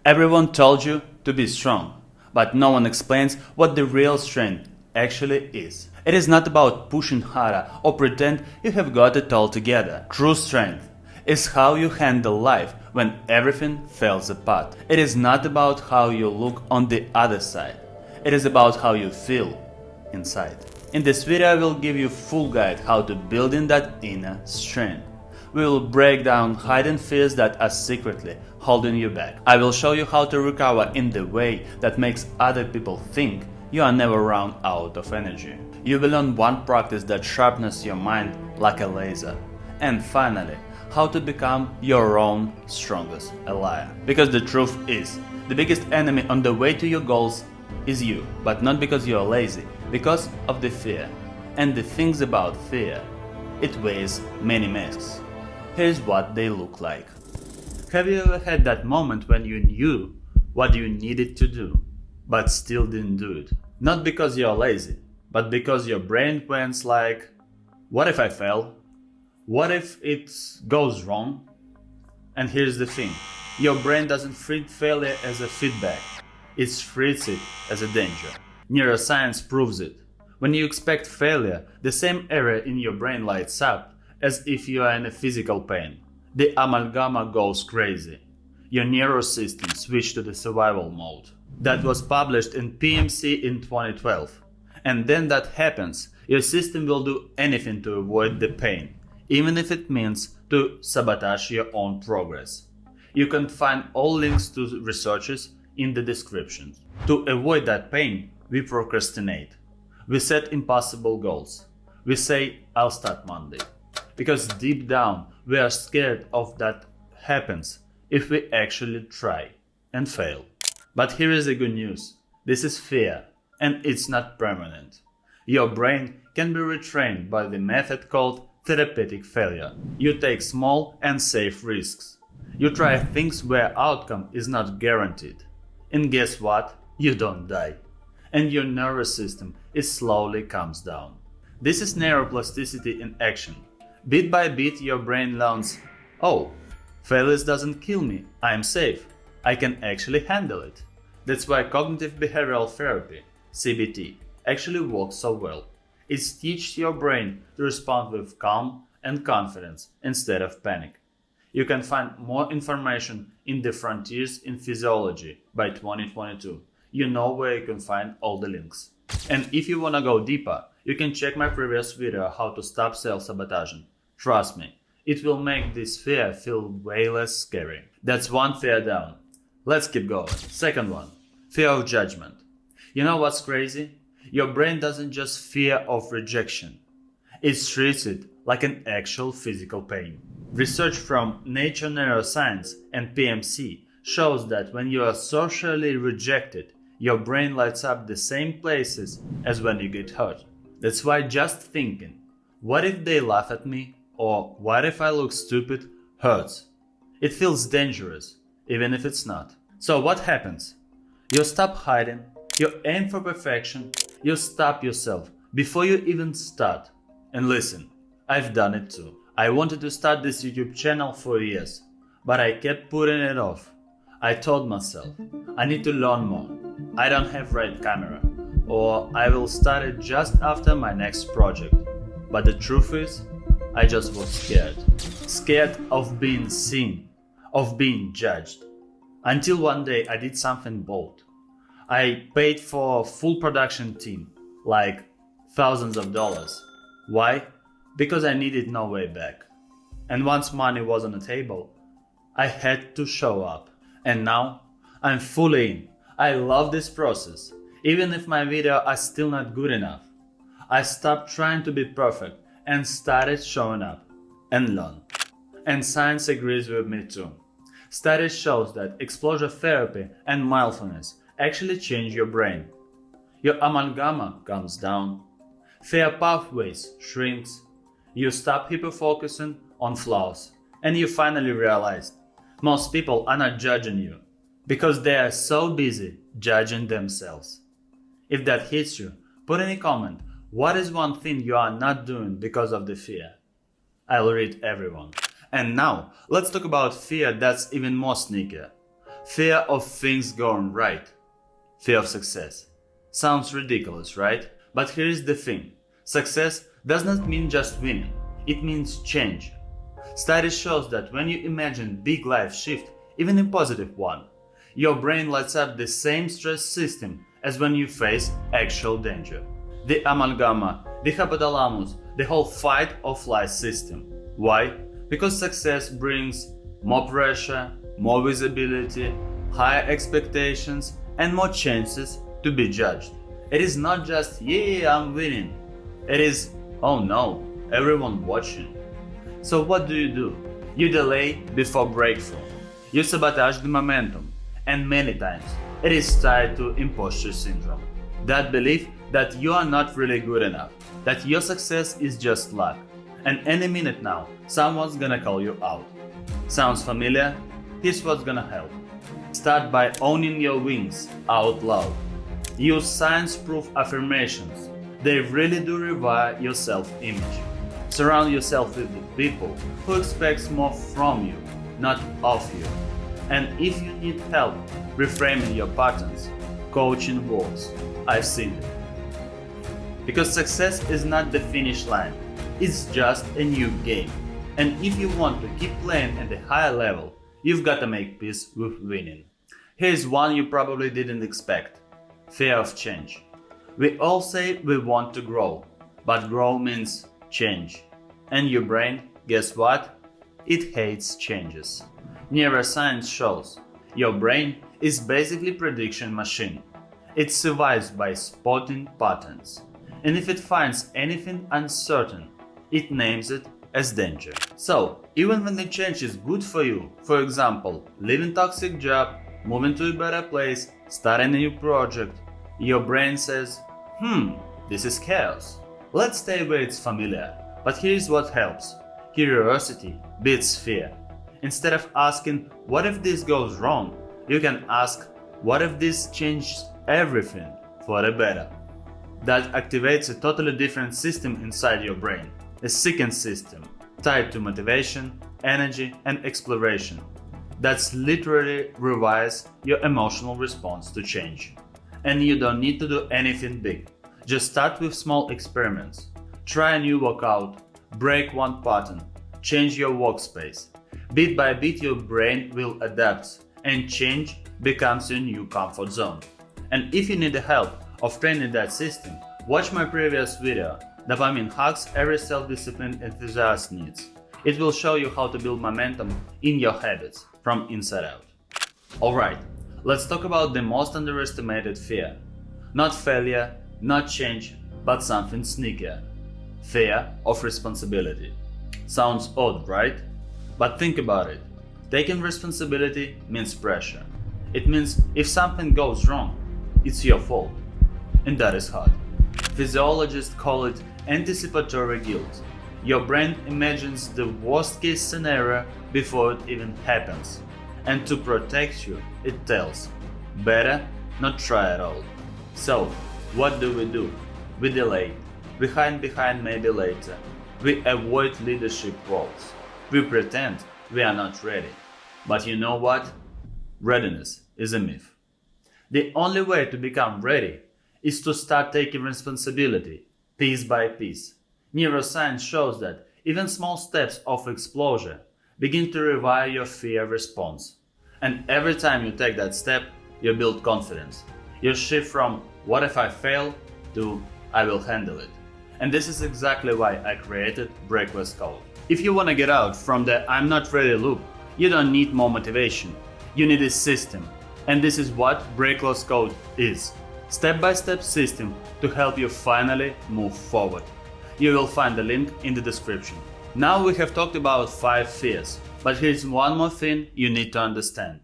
Everyone told you to be strong, but no one explains what the real strength actually is. It is not about pushing harder or pretend you have got it all together. True strength is how you handle life when everything falls apart. It is not about how you look on the other side. It is about how you feel inside. In this video I will give you full guide how to build in that inner strength. We will break down hidden fears that are secretly holding you back. I will show you how to recover in the way that makes other people think you are never run out of energy. You will learn one practice that sharpens your mind like a laser. And finally, how to become your own strongest ally. Because the truth is, the biggest enemy on the way to your goals is you, but not because you are lazy, because of the fear. And the things about fear, it wears many masks. Here's what they look like. Have you ever had that moment when you knew what you needed to do, but still didn't do it? Not because you're lazy, but because your brain went like, what if I fail? What if it goes wrong? And here's the thing, your brain doesn't treat failure as a feedback, it treats it as a danger. Neuroscience proves it. When you expect failure, the same area in your brain lights up as if you are in a physical pain. The amalgama goes crazy. Your nervous system switched to the survival mode. That was published in PMC in 2012. And then that happens, your system will do anything to avoid the pain, even if it means to sabotage your own progress. You can find all links to researches in the description. To avoid that pain, we procrastinate. We set impossible goals. We say, I'll start Monday. Because deep down, we are scared of that happens if we actually try and fail. But here is the good news. This is fear, and it's not permanent. Your brain can be retrained by the method called therapeutic failure. You take small and safe risks. You try things where outcome is not guaranteed. And guess what? You don't die. And your nervous system slowly calms down. This is neuroplasticity in action. Bit by bit your brain learns, oh, failure doesn't kill me, I am safe, I can actually handle it. That's why cognitive behavioral therapy, CBT, actually works so well. It teaches your brain to respond with calm and confidence instead of panic. You can find more information in the Frontiers in Physiology by 2022. You know where you can find all the links. And if you wanna go deeper, you can check my previous video how to stop self-sabotaging. Trust me, it will make this fear feel way less scary. That's one fear down. Let's keep going. Second one, fear of judgment. You know what's crazy? Your brain doesn't just fear of rejection. It treats it like an actual physical pain. Research from Nature Neuroscience and PMC shows that when you are socially rejected, your brain lights up the same places as when you get hurt. That's why just thinking, what if they laugh at me? Or what if I look stupid? Hurts. It feels dangerous, even if it's not. So what happens? You stop hiding, you aim for perfection, you stop yourself before you even start. And listen, I've done it too. I wanted to start this YouTube channel for years, but I kept putting it off. I told myself, I need to learn more. I don't have right camera, or I will start it just after my next project. But the truth is, I just was scared. Scared of being seen, of being judged. Until one day I did something bold. I paid for a full production team, like thousands of dollars. Why? Because I needed no way back. And once money was on the table, I had to show up. And now, I'm fully in. I love this process. Even if my videos are still not good enough. I stopped trying to be perfect and started showing up and learn. And science agrees with me too. Studies shows that exposure therapy and mindfulness actually change your brain. Your amalgama comes down. Fear pathways shrinks. You stop hyper-focusing on flaws. And you finally realize most people are not judging you because they are so busy judging themselves. If that hits you, put in a comment, what is one thing you are not doing because of the fear? I'll read everyone. And now, let's talk about fear that's even more sneakier. Fear of things going right. Fear of success. Sounds ridiculous, right? But here is the thing. Success does not mean just winning. It means change. Study shows that when you imagine big life shift, even a positive one, your brain lights up the same stress system as when you face actual danger. The amalgama, the hypothalamus, the whole fight or flight system. Why? Because success brings more pressure, more visibility, higher expectations, and more chances to be judged. It is not just, yeah, I'm winning. It is, oh no, everyone watching. So what do? You delay before breakthrough. You sabotage the momentum. And many times, it is tied to imposter syndrome. That belief that you are not really good enough, that your success is just luck. And any minute now, someone's gonna call you out. Sounds familiar? Here's what's gonna help. Start by owning your wins out loud. Use science-proof affirmations. They really do rewire your self-image. Surround yourself with people who expect more from you, not of you. And if you need help reframing your patterns, coaching works. I've seen it. Because success is not the finish line, it's just a new game. And if you want to keep playing at a higher level, you've got to make peace with winning. Here's one you probably didn't expect. Fear of change. We all say we want to grow, but grow means change. And your brain, guess what? It hates changes. Neuroscience shows your brain is basically a prediction machine. It survives by spotting patterns. And if it finds anything uncertain, it names it as danger. So, even when the change is good for you, for example, leaving toxic job, moving to a better place, starting a new project, your brain says, this is chaos. Let's stay where it's familiar. But here's what helps. Curiosity beats fear. Instead of asking, what if this goes wrong? You can ask, what if this changes everything for the better? That activates a totally different system inside your brain. A second system, tied to motivation, energy, and exploration. That's literally rewires your emotional response to change. And you don't need to do anything big. Just start with small experiments. Try a new workout, break one pattern, change your workspace. Bit by bit your brain will adapt and change becomes your new comfort zone. And if you need the help of training that system, watch my previous video, Dopamine Hacks Every Self-Disciplined Enthusiast Needs. It will show you how to build momentum in your habits from inside out. Alright, let's talk about the most underestimated fear. Not failure, not change, but something sneakier. Fear of responsibility. Sounds odd, right? But think about it. Taking responsibility means pressure. It means if something goes wrong, it's your fault. And that is hard. Physiologists call it anticipatory guilt. Your brain imagines the worst case scenario before it even happens. And to protect you, it tells, better not try at all. So, what do? We delay. We hide behind maybe later. We avoid leadership roles. We pretend we are not ready. But you know what? Readiness is a myth. The only way to become ready is to start taking responsibility, piece by piece. Neuroscience shows that even small steps of exposure begin to rewire your fear response. And every time you take that step, you build confidence. You shift from what if I fail to I will handle it. And this is exactly why I created Breakless Code. If you want to get out from the I'm not ready loop, you don't need more motivation. You need a system. And this is what Breakless Code is. Step-by-step system to help you finally move forward. You will find the link in the description. Now we have talked about 5 fears, but here's one more thing you need to understand.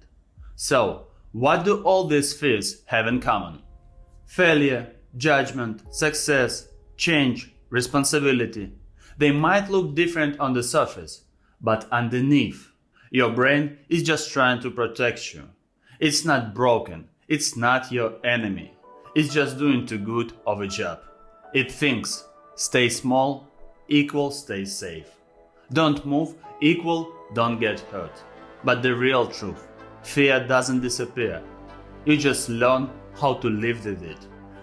So, what do all these fears have in common? Failure, judgment, success, change, responsibility. They might look different on the surface, but underneath, your brain is just trying to protect you. It's not broken, it's not your enemy. It's just doing too good of a job. It thinks, stay small, equal stay safe. Don't move, equal don't get hurt. But the real truth, Fear doesn't disappear. You just learn how to live with it.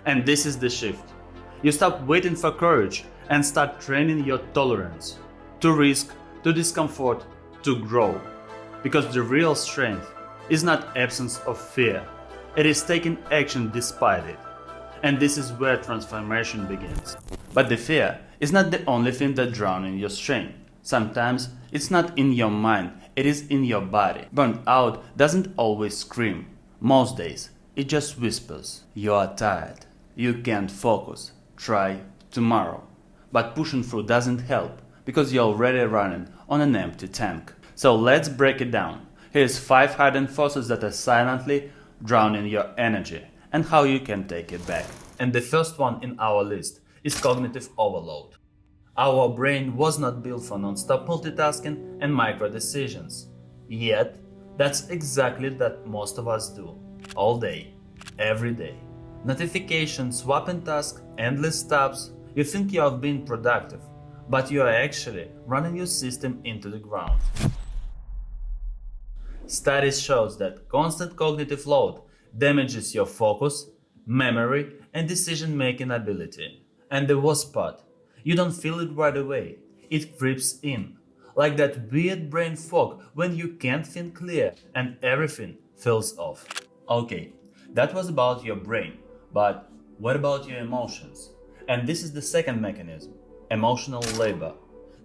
And this is the shift. You stop waiting for courage and start training your tolerance to risk, to discomfort, to grow. Because the real strength is not absence of fear. It is taking action despite it. And this is where transformation begins. But the fear is not the only thing that drowns your strength. Sometimes it's not in your mind, it is in your body. Burnt out doesn't always scream. Most days, it just whispers. You are tired. You can't focus. Try tomorrow. But pushing through doesn't help because you're already running on an empty tank. So let's break it down. Here's 5 hidden forces that are silently drowning your energy and how you can take it back. And the first one in our list is cognitive overload. Our brain was not built for non-stop multitasking and micro decisions. Yet, that's exactly that most of us do. All day, every day. Notifications, swapping tasks, endless tabs. You think you have been productive, but you are actually running your system into the ground. Studies shows that constant cognitive load damages your focus, memory, and decision-making ability. And the worst part, you don't feel it right away. It creeps in, like that weird brain fog when you can't think clear and everything feels off. Okay, that was about your brain, but what about your emotions? And this is the second mechanism, emotional labor.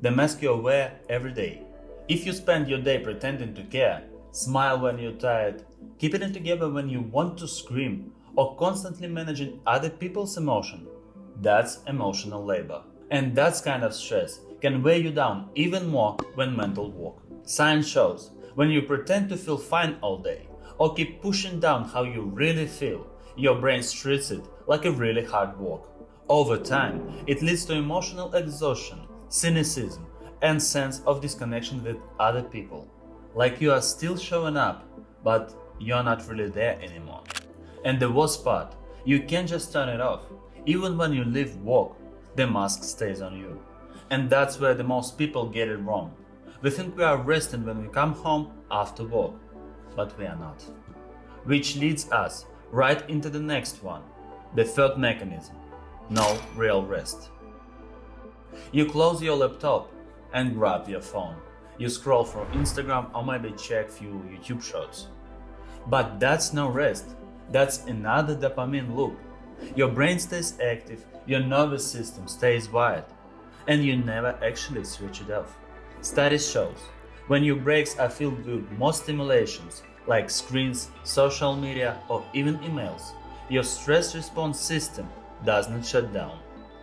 The mask you wear every day. If you spend your day pretending to care, smile when you're tired, keeping it together when you want to scream, or constantly managing other people's emotion, that's emotional labor. And that kind of stress can weigh you down even more when mental work. Science shows when you pretend to feel fine all day or keep pushing down how you really feel, your brain treats it like a really hard work. Over time, it leads to emotional exhaustion, cynicism, and sense of disconnection with other people. Like you are still showing up, but you're not really there anymore. And the worst part, you can't just turn it off. Even when you leave work, the mask stays on you. And that's where the most people get it wrong. We think we are resting when we come home after work, but we are not. Which leads us right into the next one, the third mechanism, no real rest. You close your laptop and grab your phone. You scroll through Instagram or maybe check few YouTube shorts. But that's no rest, that's another dopamine loop. Your brain stays active, your nervous system stays wired, and you never actually switch it off. Studies shows when your breaks are filled with more stimulations like screens, social media, or even emails, your stress response system does not shut down.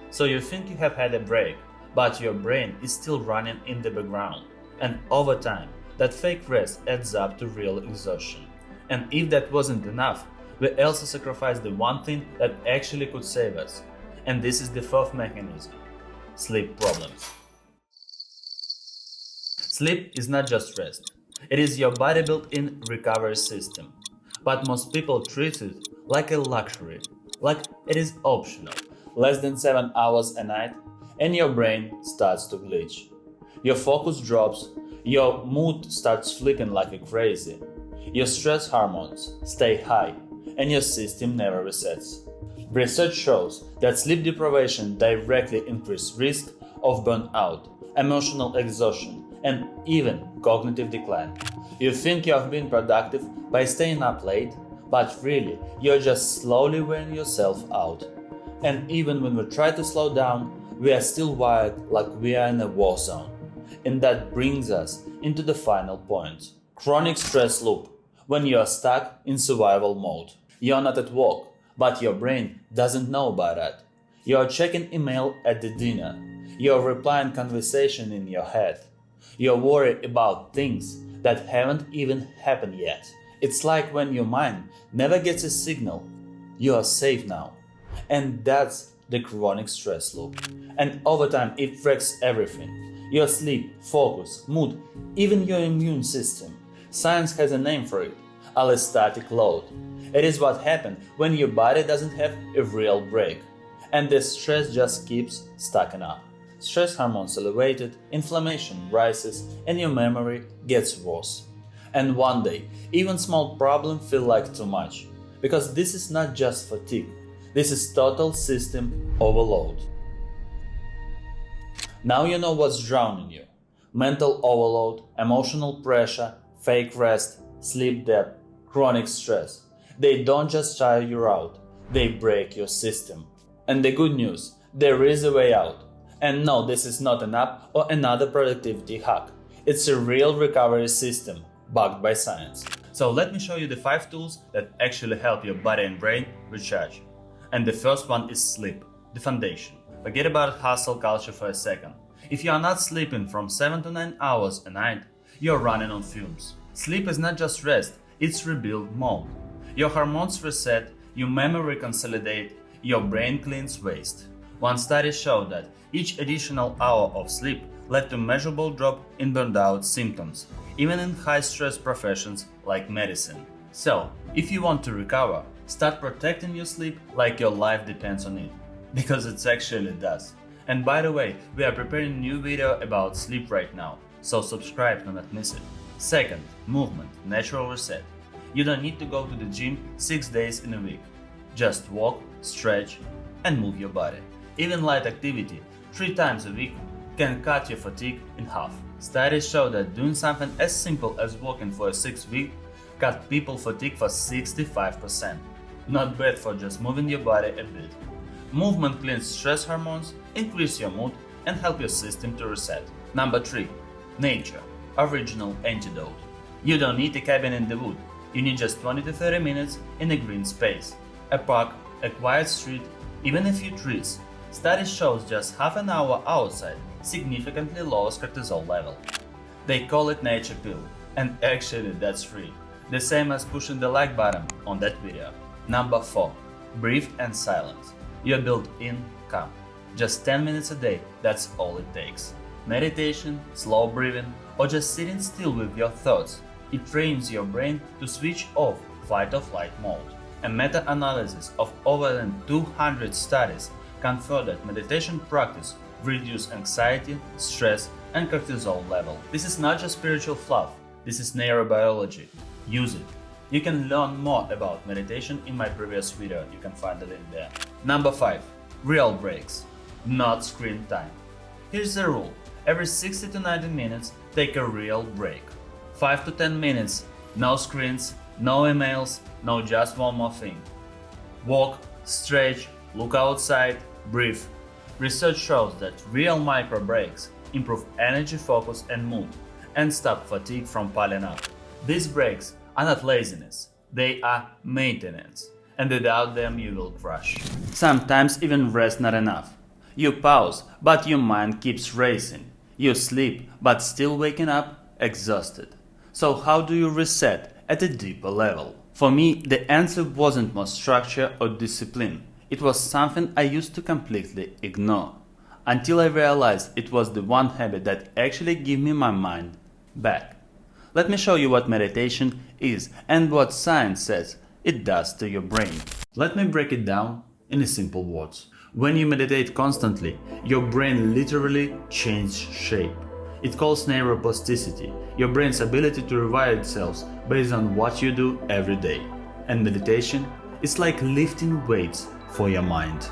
So you think you have had a break, but your brain is still running in the background. And over time, that fake rest adds up to real exhaustion. And if that wasn't enough, we also sacrifice the one thing that actually could save us. And this is the fourth mechanism, sleep problems. Sleep is not just rest. It is your body built-in recovery system. But most people treat it like a luxury, like it is optional. Less than 7 hours a night, and your brain starts to glitch. Your focus drops, your mood starts flipping like crazy. Your stress hormones stay high, and your system never resets. Research shows that sleep deprivation directly increases risk of burnout, emotional exhaustion, and even cognitive decline. You think you have been productive by staying up late, but really, you're just slowly wearing yourself out. And even when we try to slow down, we are still wired like we are in a war zone. And that brings us into the final point. Chronic stress loop. When you are stuck in survival mode. You're not at work, but your brain doesn't know about that. You're checking email at the dinner. You're replying conversation in your head. You're worried about things that haven't even happened yet. It's like when your mind never gets a signal. You are safe now. And that's the chronic stress loop. And over time it wrecks everything. Your sleep, focus, mood, even your immune system. Science has a name for it, allostatic load. It is what happens when your body doesn't have a real break, and the stress just keeps stacking up. Stress hormones elevated, inflammation rises, and your memory gets worse. And one day, even small problems feel like too much. Because this is not just fatigue, this is total system overload. Now you know what's drowning you. Mental overload, emotional pressure, fake rest, sleep debt, chronic stress. They don't just tire you out, they break your system. And the good news, there is a way out. And no, this is not an app or another productivity hack. It's a real recovery system, backed by science. So let me show you the 5 tools that actually help your body and brain recharge. And the first one is sleep, the foundation. Forget about hustle culture for a second. If you are not sleeping from 7 to 9 hours a night, you're running on fumes. Sleep is not just rest, it's rebuild mode. Your hormones reset, your memory consolidate, your brain cleans waste. One study showed that each additional hour of sleep led to measurable drop in burnout symptoms, even in high-stress professions like medicine. So, if you want to recover, start protecting your sleep like your life depends on it. Because it actually does. And by the way, we are preparing a new video about sleep right now, so subscribe to not miss it. Second, movement, natural reset. You don't need to go to the gym 6 days in a week. Just walk, stretch, and move your body. Even light activity, 3 times a week, can cut your fatigue in half. Studies show that doing something as simple as walking for a 6 week cut people fatigue for 65%. Not bad for just moving your body a bit. Movement cleans stress hormones, increase your mood, and help your system to reset. Number 3. Nature. Original antidote. You don't need a cabin in the wood. You need just 20 to 30 minutes in a green space, a park, a quiet street, even a few trees. Studies shows just half an hour outside significantly lowers cortisol level. They call it nature pill, and actually that's free. The same as pushing the like button on that video. Number 4. Breathe and silence. You're built in calm. Just 10 minutes a day, that's all it takes. Meditation, slow breathing, or just sitting still with your thoughts. It trains your brain to switch off fight or flight mode. A meta-analysis of over than 200 studies confirmed that meditation practice reduces anxiety, stress, and cortisol level. This is not just spiritual fluff, this is neurobiology. Use it. You can learn more about meditation in my previous video, you can find the link there. Number 5. Real breaks, not screen time. Here's the rule. Every 60 to 90 minutes, take a real break. 5 to 10 minutes, no screens, no emails, no just one more thing. Walk, stretch, look outside, breathe. Research shows that real micro breaks improve energy, focus, and mood, and stop fatigue from piling up. These breaks are not laziness, they are maintenance, and without them you will crash. Sometimes even rest not enough. You pause, but your mind keeps racing. You sleep, but still waking up exhausted. So how do you reset at a deeper level? For me, the answer wasn't more structure or discipline. It was something I used to completely ignore. Until I realized it was the one habit that actually gave me my mind back. Let me show you what meditation is and what science says it does to your brain. Let me break it down in simple words. When you meditate constantly, your brain literally changes shape. It calls neuroplasticity, your brain's ability to rewire itself based on what you do every day. And meditation is like lifting weights for your mind.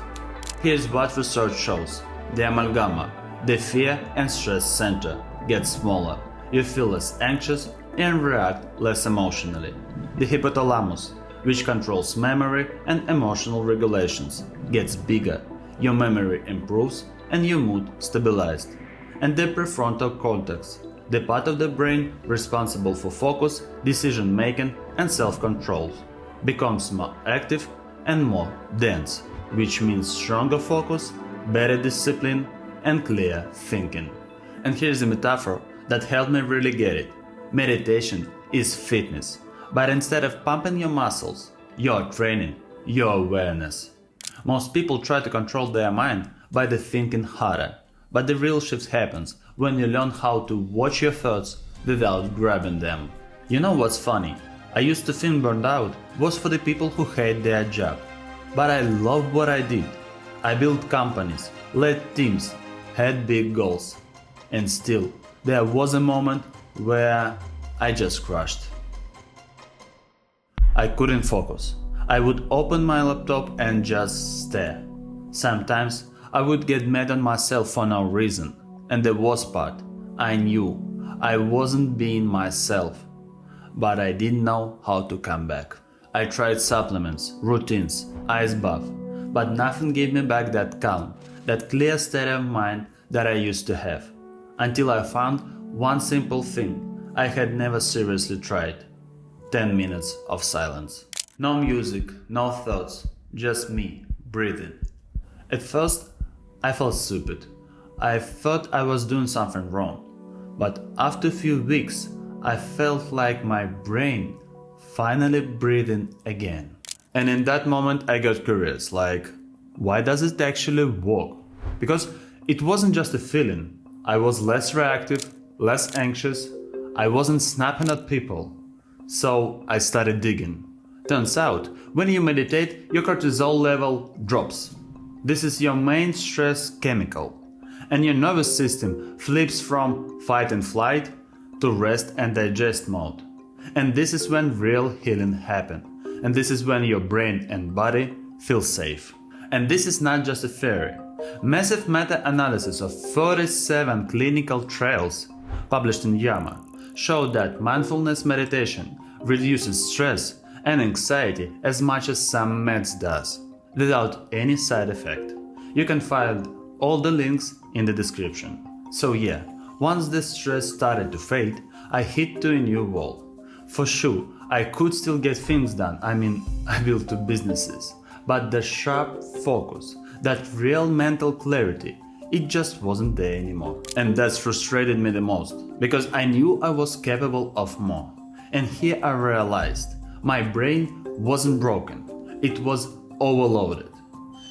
Here's what research shows. The amalgama, the fear and stress center, gets smaller. You feel less anxious and react less emotionally. The hypothalamus, which controls memory and emotional regulations, gets bigger. Your memory improves and your mood stabilized. And the prefrontal cortex, the part of the brain responsible for focus, decision making and self-control, becomes more active and more dense, which means stronger focus, better discipline and clear thinking. And here's a metaphor that helped me really get it. Meditation is fitness, but instead of pumping your muscles, you're training your awareness. Most people try to control their mind by the thinking harder, but the real shift happens when you learn how to watch your thoughts without grabbing them. You know what's funny? I used to think burnout was for the people who hate their job, but I loved what I did. I built companies, led teams, had big goals, and still there was a moment where I just crashed. I couldn't focus. I would open my laptop and just stare. Sometimes I would get mad on myself for no reason. And the worst part, I knew I wasn't being myself, but I didn't know how to come back. I tried supplements, routines, ice bath, but nothing gave me back that calm, that clear state of mind that I used to have. Until I found one simple thing I had never seriously tried. 10 minutes of silence. No music, no thoughts, just me, breathing. At first, I felt stupid. I thought I was doing something wrong. But after a few weeks, I felt like my brain finally breathing again. And in that moment, I got curious, like, why does it actually work? Because it wasn't just a feeling. I was less reactive, less anxious. I wasn't snapping at people. So I started digging. Turns out, when you meditate, your cortisol level drops. This is your main stress chemical. And your nervous system flips from fight and flight to rest and digest mode. And this is when real healing happens. And this is when your brain and body feel safe. And this is not just a theory. Massive meta-analysis of 37 clinical trials published in JAMA show that mindfulness meditation reduces stress and anxiety as much as some meds does, without any side effect. You can find all the links in the description. So yeah, once the stress started to fade, I hit to a new wall. For sure, I could still get things done, I built 2 businesses. But the sharp focus, that real mental clarity, it just wasn't there anymore. And that frustrated me the most, because I knew I was capable of more. And here I realized, my brain wasn't broken, it was overloaded.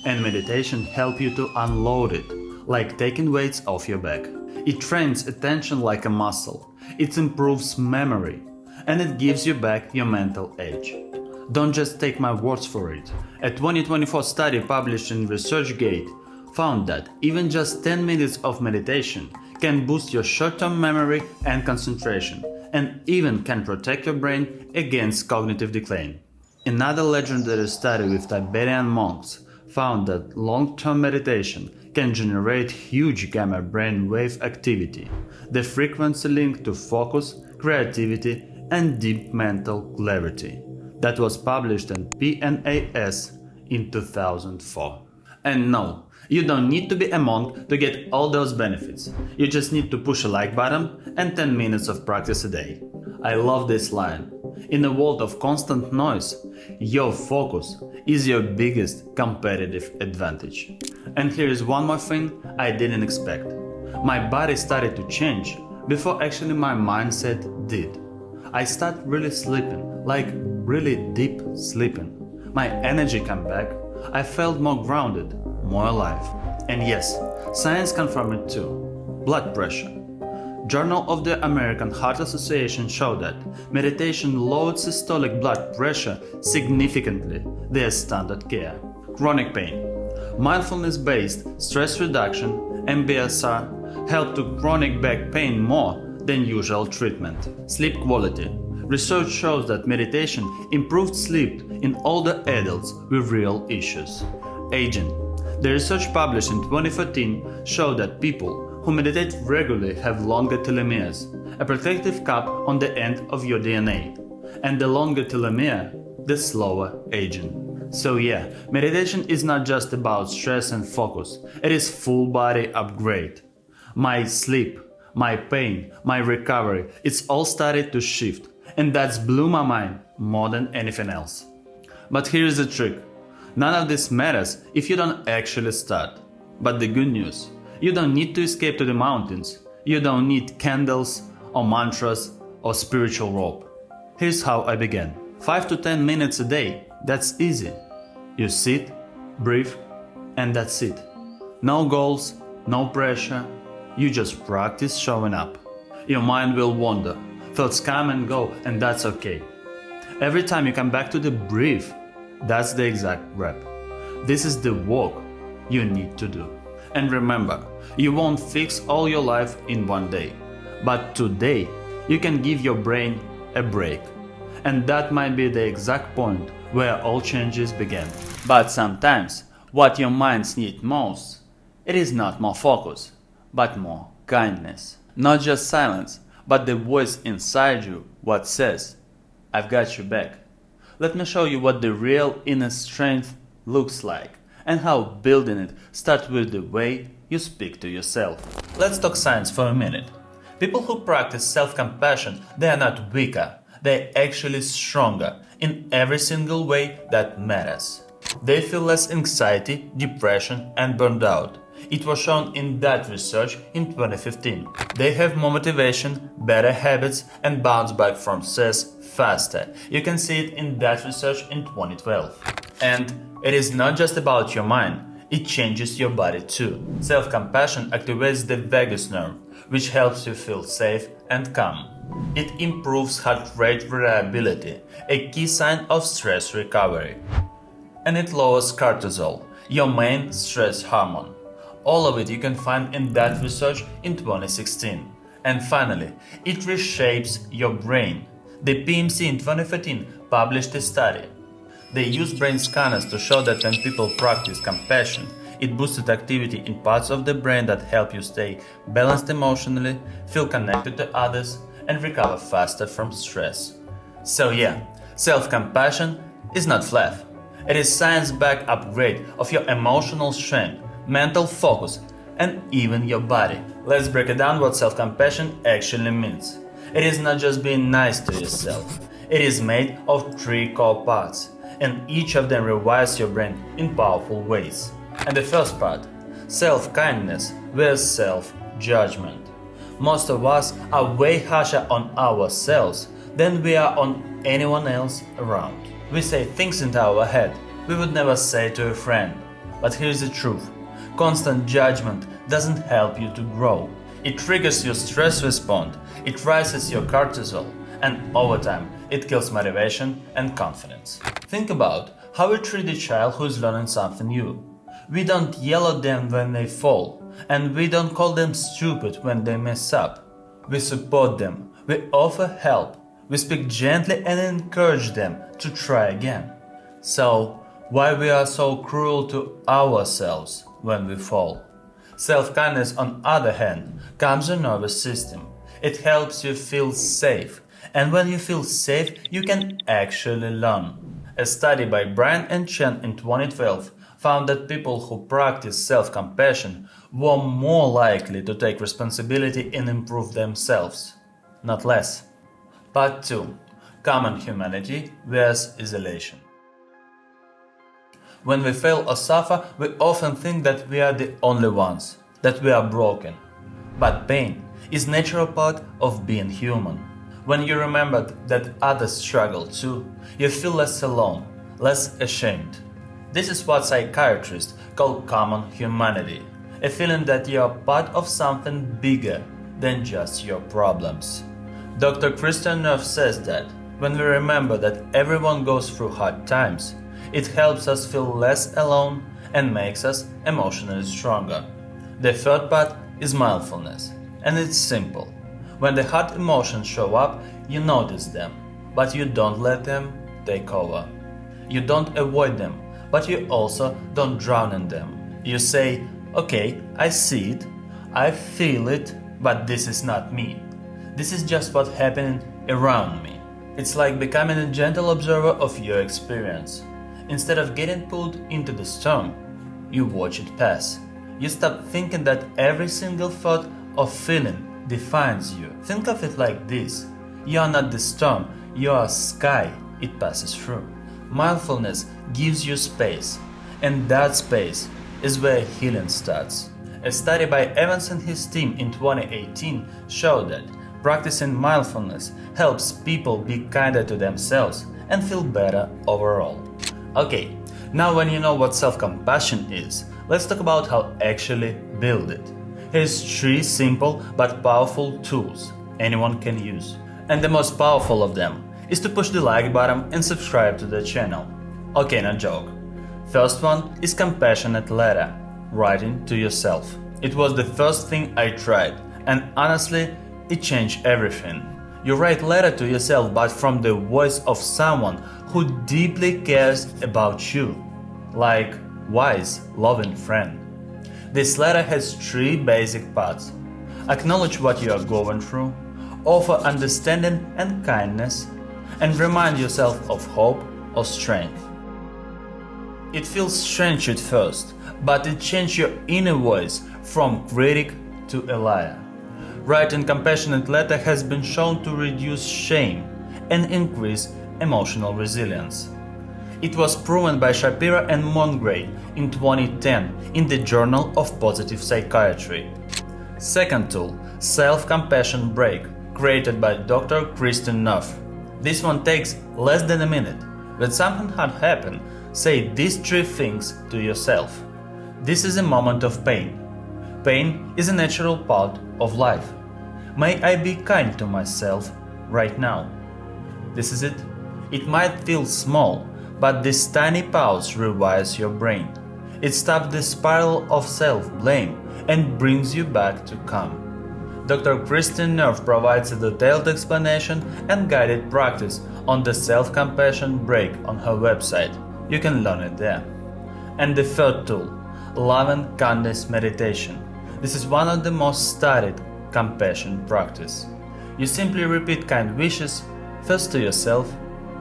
And meditation helps you to unload it, like taking weights off your back. It trains attention like a muscle, it improves memory, and it gives you back your mental edge. Don't just take my words for it. A 2024 study published in ResearchGate found that even just 10 minutes of meditation can boost your short-term memory and concentration, and even can protect your brain against cognitive decline. Another legendary study with Tibetan monks found that long-term meditation can generate huge gamma brainwave activity, the frequency linked to focus, creativity, and deep mental clarity. That was published in PNAS in 2004. And no, you don't need to be a monk to get all those benefits. You just need to push a like button and 10 minutes of practice a day. I love this line. In a world of constant noise, your focus is your biggest competitive advantage. And here is one more thing I didn't expect. My body started to change before actually my mindset did. I started really sleeping, like really deep sleeping. My energy came back. I felt more grounded, more alive. And yes, science confirmed it too. Blood pressure. Journal of the American Heart Association showed that meditation lowered systolic blood pressure significantly, their standard care. Chronic pain. Mindfulness-based stress reduction, MBSR, helped to chronic back pain more than usual treatment. Sleep quality. Research shows that meditation improved sleep in older adults with real issues. Aging. The research published in 2014 showed that people who meditate regularly have longer telomeres, a protective cap on the end of your DNA. And the longer telomere, the slower aging. So yeah, meditation is not just about stress and focus, it is full body upgrade. My sleep, my pain, my recovery, it's all started to shift, and that's blew my mind more than anything else. But here's the trick. None of this matters if you don't actually start. But the good news, you don't need to escape to the mountains. You don't need candles or mantras or spiritual rope. Here's how I began. 5 to 10 minutes a day, that's easy. You sit, breathe, and that's it. No goals, no pressure, you just practice showing up. Your mind will wander, thoughts come and go, and that's okay. Every time you come back to the breathe, that's the exact rep. This is the work you need to do. And remember, you won't fix all your life in one day. But today, you can give your brain a break. And that might be the exact point where all changes begin. But sometimes, what your minds need most, it is not more focus, but more kindness. Not just silence, but the voice inside you what says, I've got your back. Let me show you what the real inner strength looks like and how building it starts with the way you speak to yourself. Let's talk science for a minute. People who practice self-compassion, they are not weaker, they're actually stronger in every single way that matters. They feel less anxiety, depression and burned out. It was shown in that research in 2015. They have more motivation, better habits and bounce back from stress faster. You can see it in that research in 2012. And it is not just about your mind, it changes your body too. Self-compassion activates the vagus nerve, which helps you feel safe and calm. It improves heart rate variability, a key sign of stress recovery. And it lowers cortisol, your main stress hormone. All of it you can find in that research in 2016. And finally, it reshapes your brain. The PMC in 2014 published a study. They used brain scanners to show that when people practice compassion, it boosted activity in parts of the brain that help you stay balanced emotionally, feel connected to others, and recover faster from stress. So yeah, self-compassion is not fluff. It is science-backed upgrade of your emotional strength, mental focus, and even your body. Let's break it down what self-compassion actually means. It is not just being nice to yourself. It is made of 3 core parts, and each of them rewires your brain in powerful ways. And the first part, self-kindness versus self-judgment. Most of us are way harsher on ourselves than we are on anyone else around. We say things into our head we would never say to a friend. But here's the truth. Constant judgment doesn't help you to grow. It triggers your stress response, it raises your cortisol, and over time, it kills motivation and confidence. Think about how we treat a child who is learning something new. We don't yell at them when they fall, and we don't call them stupid when they mess up. We support them, we offer help, we speak gently and encourage them to try again. So, why we are so cruel to ourselves when we fall? Self-kindness, on the other hand, calms your nervous system. It helps you feel safe, and when you feel safe, you can actually learn. A study by Brian and Chen in 2012 found that people who practice self-compassion were more likely to take responsibility and improve themselves, not less. Part 2. Common humanity versus isolation. When we fail or suffer, we often think that we are the only ones, that we are broken. But pain is a natural part of being human. When you remember that others struggle too, you feel less alone, less ashamed. This is what psychiatrists call common humanity, a feeling that you are part of something bigger than just your problems. Dr. Christian Neff says that when we remember that everyone goes through hard times, it helps us feel less alone and makes us emotionally stronger. The third part is mindfulness, and it's simple. When the hard emotions show up, you notice them, but you don't let them take over. You don't avoid them, but you also don't drown in them. You say, okay, I see it, I feel it, but this is not me. This is just what's happening around me. It's like becoming a gentle observer of your experience. Instead of getting pulled into the storm, you watch it pass. You stop thinking that every single thought or feeling defines you. Think of it like this. You are not the storm, you are a sky it passes through. Mindfulness gives you space, and that space is where healing starts. A study by Evans and his team in 2018 showed that practicing mindfulness helps people be kinder to themselves and feel better overall. Okay, now when you know what self-compassion is, let's talk about how actually build it. Here's 3 simple but powerful tools anyone can use. And the most powerful of them is to push the like button and subscribe to the channel. Okay, no joke. First one is compassionate letter, writing to yourself. It was the first thing I tried, and honestly, it changed everything. You write letter to yourself, but from the voice of someone who deeply cares about you, like wise, loving friend. This letter has three basic parts. Acknowledge what you are going through, offer understanding and kindness, and remind yourself of hope or strength. It feels strange at first, but it changes your inner voice from critic to a liar. Writing compassionate letter has been shown to reduce shame and increase emotional resilience. It was proven by Shapiro and Mongrey in 2010 in the Journal of Positive Psychiatry. Second tool, Self-Compassion Break, created by Dr. Kristen Neff. This one takes less than a minute. When something hard happens, say these three things to yourself. This is a moment of pain. Pain is a natural part of life. May I be kind to myself right now. This is it. It might feel small, but this tiny pause rewires your brain. It stops the spiral of self-blame and brings you back to calm. Dr. Kristen Neff provides a detailed explanation and guided practice on the Self-Compassion Break on her website. You can learn it there. And the third tool, Loving Kindness Meditation. This is one of the most studied compassion practice. You simply repeat kind wishes, first to yourself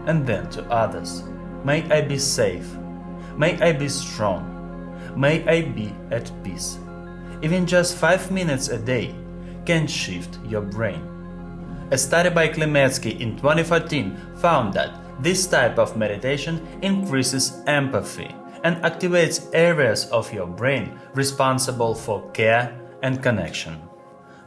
and then to others. May I be safe. May I be strong. May I be at peace. Even just 5 minutes a day can shift your brain. A study by Klimetsky in 2014 found that this type of meditation increases empathy and activates areas of your brain responsible for care and connection.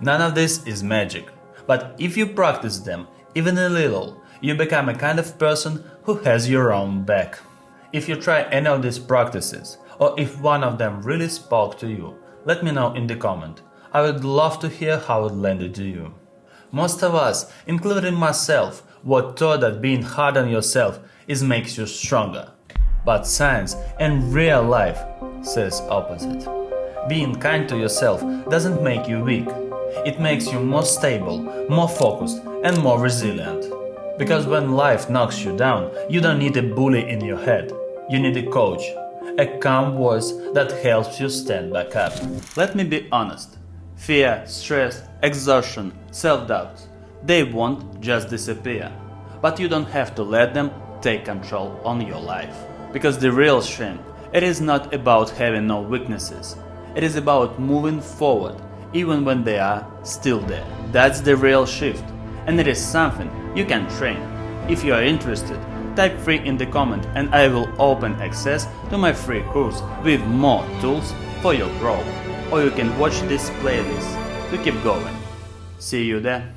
None of this is magic, but if you practice them even a little, you become a kind of person who has your own back. If you try any of these practices, or if one of them really spoke to you, let me know in the comment. I would love to hear how it landed to you. Most of us, including myself, were taught that being hard on yourself makes you stronger. But science and real life says opposite. Being kind to yourself doesn't make you weak. It makes you more stable, more focused, and more resilient. Because when life knocks you down, you don't need a bully in your head. You need a coach, a calm voice that helps you stand back up. Let me be honest. Fear, stress, exhaustion, self-doubt, they won't just disappear. But you don't have to let them take control on your life. Because the real strength, it is not about having no weaknesses. It is about moving forward, even when they are still there. That's the real shift, and it is something you can train. If you are interested, type free in the comment and I will open access to my free course with more tools for your growth. Or you can watch this playlist to keep going. See you there.